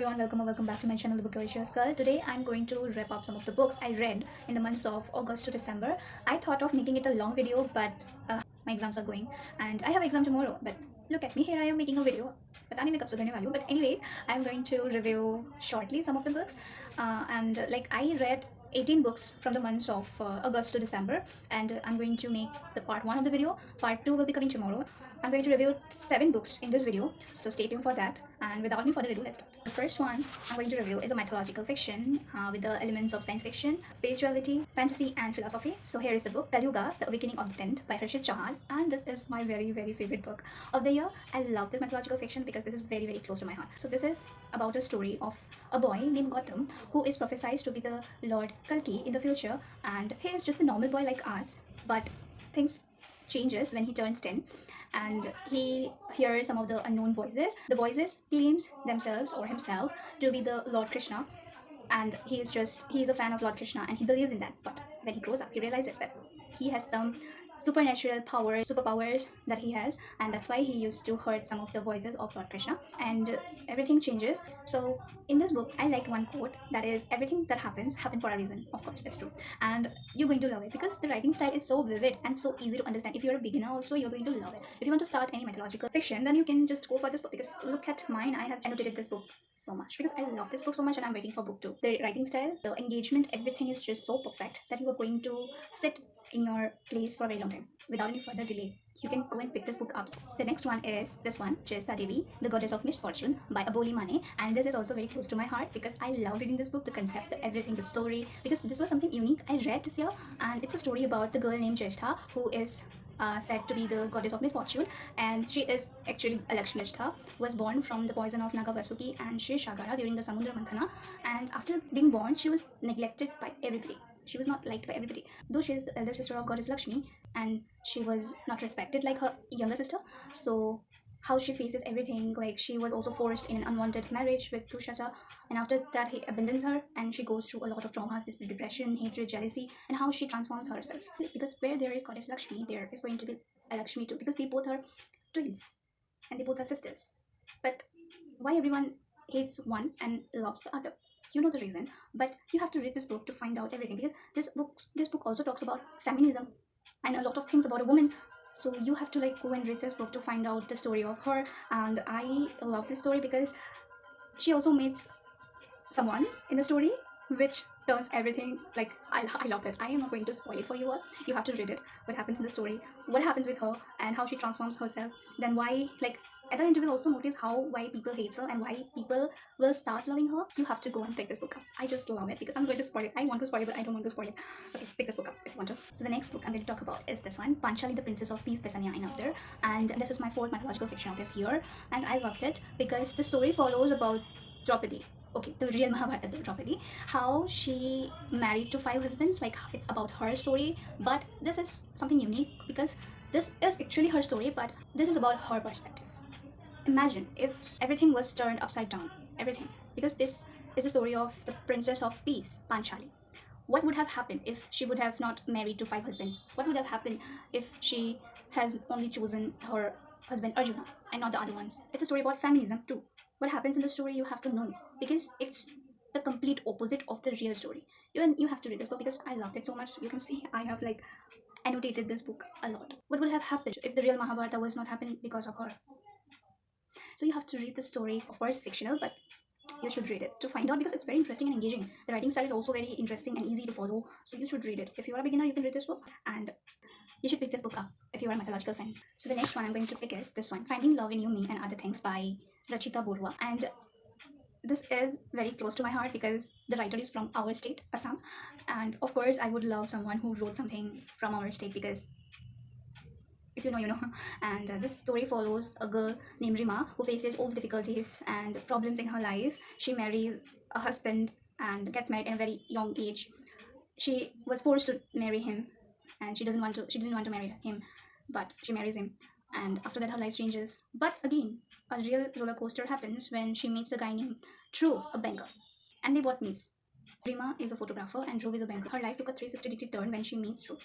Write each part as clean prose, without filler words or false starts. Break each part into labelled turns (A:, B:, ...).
A: everyone, welcome or welcome back to my channel, The Booktuber. Today I'm going to wrap up some of the books I read in the months of August to December. I thought of making it a long video, but my exams are going and I have exam tomorrow. But look at me, here I am making a video. But anyways, I'm going to review shortly some of the books. I read 18 books from the months of August to December, and I'm going to make the part 1 of the video. Part 2 will be coming tomorrow. I'm going to review 7 books in this video, so stay tuned for that. And without any further ado, let's start. The first one I'm going to review is a mythological fiction with the elements of science fiction, spirituality, fantasy and philosophy. So here is the book, Kalyuga, The Awakening of the Tenth by Harshit Chauhan, and this is my very favorite book of the year. I love this mythological fiction because this is very close to my heart. So this is about a story of a boy named Gautam who is prophesied to be the Lord Kalki in the future, and he is just a normal boy like us, but things changes when he turns 10 and he hears some of the unknown voices. The voices claims themselves or himself to be the Lord Krishna, and he is a fan of Lord Krishna and he believes in that. But when he grows up, he realizes that he has some supernatural superpowers that he has, and that's why he used to hurt some of the voices of Lord Krishna, and everything changes. So in this book I liked one quote, that is, everything that happens for a reason. Of course, it's true, and you're going to love it because the writing style is so vivid and so easy to understand. If you're a beginner also, you're going to love it. If you want to start any mythological fiction, then you can just go for this book, because look at mine, I have annotated this book so much because I love this book so much, and I'm waiting for book 2. The writing style, the engagement, everything is just so perfect that you are going to sit in your place for a very long time. Without any further delay, you can go and pick this book up. The next one is this one, Jesta Devi, The Goddess of Misfortune by Aboli Mane, and this is also very close to my heart because I love reading this book, the concept, everything, the story, because this was something unique I read this year, and it's a story about the girl named Jesta who is said to be the goddess of misfortune, and she is actually Lakshmi. Jesta was born from the poison of Nagavasuki and Shagara during the Samudra Manthana, and after being born she was neglected by everybody. She was not liked by everybody, though she is the elder sister of goddess Lakshmi, and she was not respected like her younger sister. So how she faces everything, like she was also forced in an unwanted marriage with Tushasa, and after that he abandons her and she goes through a lot of traumas, this depression, hatred, jealousy, and how she transforms herself. Because where there is goddess Lakshmi, there is going to be a Lakshmi too, because they both are twins and they both are sisters. But why everyone hates one and loves the other? You know the reason, but you have to read this book to find out everything, because this book also talks about feminism and a lot of things about a woman. So you have to go and read this book to find out the story of her. And I love this story because she also meets someone in the story which turns everything, I love it. I am not going to spoil it for you all. You have to read it, what happens in the story, what happens with her, and how she transforms herself. Then why, at the end you will also notice why people hate her and why people will start loving her. You have to go and pick this book up. I just love it because I'm going to spoil it. I want to spoil it, but I don't want to spoil it. Okay, pick this book up if you want to. So the next book I'm going to talk about is this one, Panchali, the Princess of Peace by Sanya Ainavdar, and this is my 4th mythological fiction of this year, and I loved it because the story follows about Draupadi. Okay, the real Mahabharata Draupadi, how she married to 5 husbands. It's about her story, but this is something unique because this is actually her story, but this is about her perspective. Imagine if everything was turned upside down, everything, because this is the story of the Princess of Peace, Panchali. What would have happened if she would have not married to 5 husbands? What would have happened if she has only chosen her husband Arjuna and not the other ones? It's a story about feminism too. What happens in the story you have to know, because it's the complete opposite of the real story. You have to read this book because I loved it so much. You can see I have annotated this book a lot. What would have happened if the real Mahabharata was not happening because of her? So you have to read the story, of course fictional, but you should read it to find out, because it's very interesting and engaging. The writing style is also very interesting and easy to follow, so you should read it. If you are a beginner, you can read this book, and you should pick this book up if you are a mythological fan. So the next one I'm going to pick is this one, Finding Love in You, Me and Other Things by Rachita Borua, and this is very close to my heart because the writer is from our state, Assam, and of course I would love someone who wrote something from our state, because if you know, you know. And this story follows a girl named Rima who faces all the difficulties and problems in her life. She marries a husband and gets married at a very young age. She was forced to marry him, and she didn't want to marry him, but she marries him. And after that her life changes. But again, a real roller coaster happens when she meets a guy named Dhruv, a banker, and they both meet. Rima is a photographer and Dhruv is a banker. Her life took a 360-degree turn when she meets Dhruv.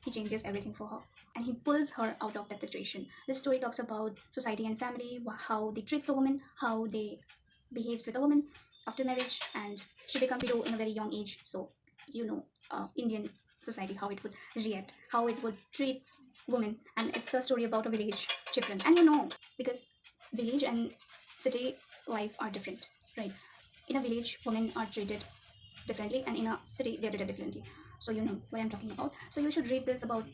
A: He changes everything for her and he pulls her out of that situation. This story talks about society and family, how they treat a woman, how they behaves with a woman after marriage, and she becomes widow in a very young age. So Indian society, how it would react, how it would treat women. And it's a story about a village children. And because village and city life are different, right? In a village, women are treated differently, and in a city they're treated differently. So you know what I'm talking about. So you should read this about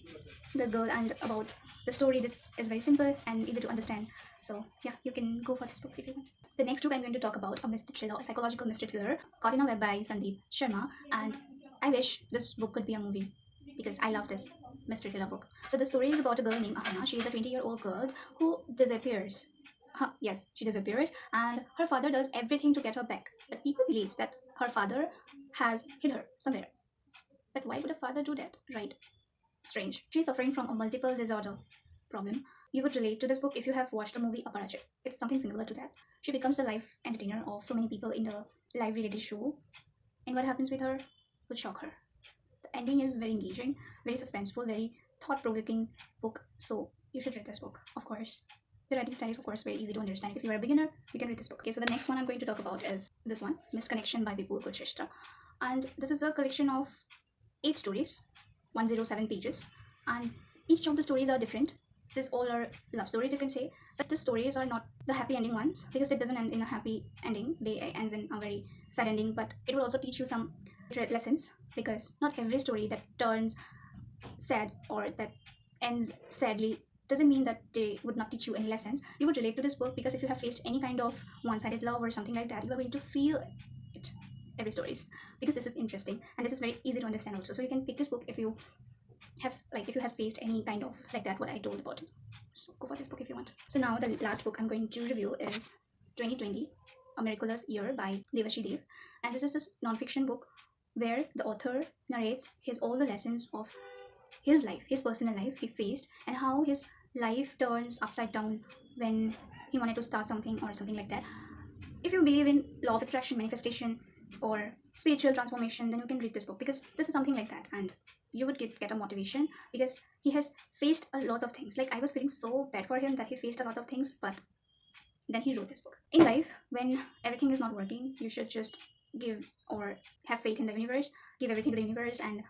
A: this girl and about the story. This is very simple and easy to understand. So yeah, you can go for this book if you want. The next book I'm going to talk about, a mystery thriller, a psychological mystery thriller, Caught in a Web by Sandeep Sharma. And I wish this book could be a movie because I love this mystery thriller book. So the story is about a girl named Ahana. She is a 20-year-old girl who disappears. Yes, she disappears, and her father does everything to get her back. But people believe that her father has hid her somewhere. But why would a father do that, right? Strange. She's suffering from a multiple disorder problem. You would relate to this book if you have watched the movie Aparajit. It's something similar to that. She becomes the life entertainer of so many people in the live reality show, and what happens with her would shock her. The ending is very engaging, very suspenseful, very thought-provoking book. So you should read this book, of course. The writing style is, of course, very easy to understand. If you are a beginner, you can read this book. Okay, so the next one I'm going to talk about is this one, Misconnection by Vipul Kuchishta. And this is a collection of 8 stories, 107 pages. And each of the stories are different. These all are love stories, you can say. But the stories are not the happy ending ones, because it doesn't end in a happy ending. They ends in a very sad ending. But it will also teach you some lessons, because not every story that turns sad or that ends sadly doesn't mean that they would not teach you any lessons. You would relate to this book because if you have faced any kind of one-sided love or something like that, you are going to feel it every stories, because this is interesting and this is very easy to understand also. So you can pick this book if you have faced any kind of like that what I told about it. So go for this book if you want. So now the last book I'm going to review is 2020, A Miraculous Year by Devashi Dev. And this is this non-fiction book where the author narrates all the lessons of his life, his personal life he faced, and how his life turns upside down when he wanted to start something or something like that. If you believe in law of attraction, manifestation, or spiritual transformation, then you can read this book, because this is something like that, and you would get a motivation, because he has faced a lot of things. Like, I was feeling so bad for him that he faced a lot of things, but then he wrote this book. In life, when everything is not working, you should just give or have faith in the universe, give everything to the universe, and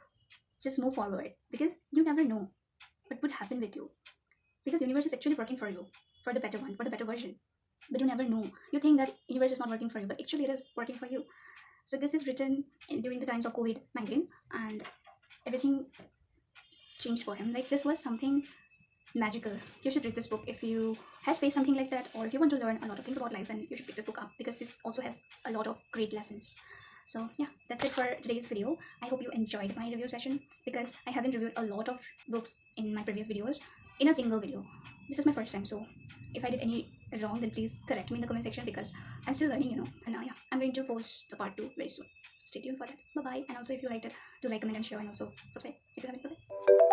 A: just move forward, because you never know what would happen with you, because universe is actually working for you, for the better one, for the better version. But you never know. You think that universe is not working for you, but actually it is working for you. So this is written during the times of COVID-19, and everything changed for him. Like, this was something magical. You should read this book if you have faced something like that, or if you want to learn a lot of things about life, then you should pick this book up, because this also has a lot of great lessons. So yeah, that's it for today's video. I hope you enjoyed my review session, because I haven't reviewed a lot of books in my previous videos in a single video. This is my first time, so if I did any wrong, then please correct me in the comment section, because I'm still learning, And now, yeah, I'm going to post the part 2 very soon. So stay tuned for that. Bye bye. And also, if you liked it, do like, comment, and share, and also subscribe if you haven't. Bye bye.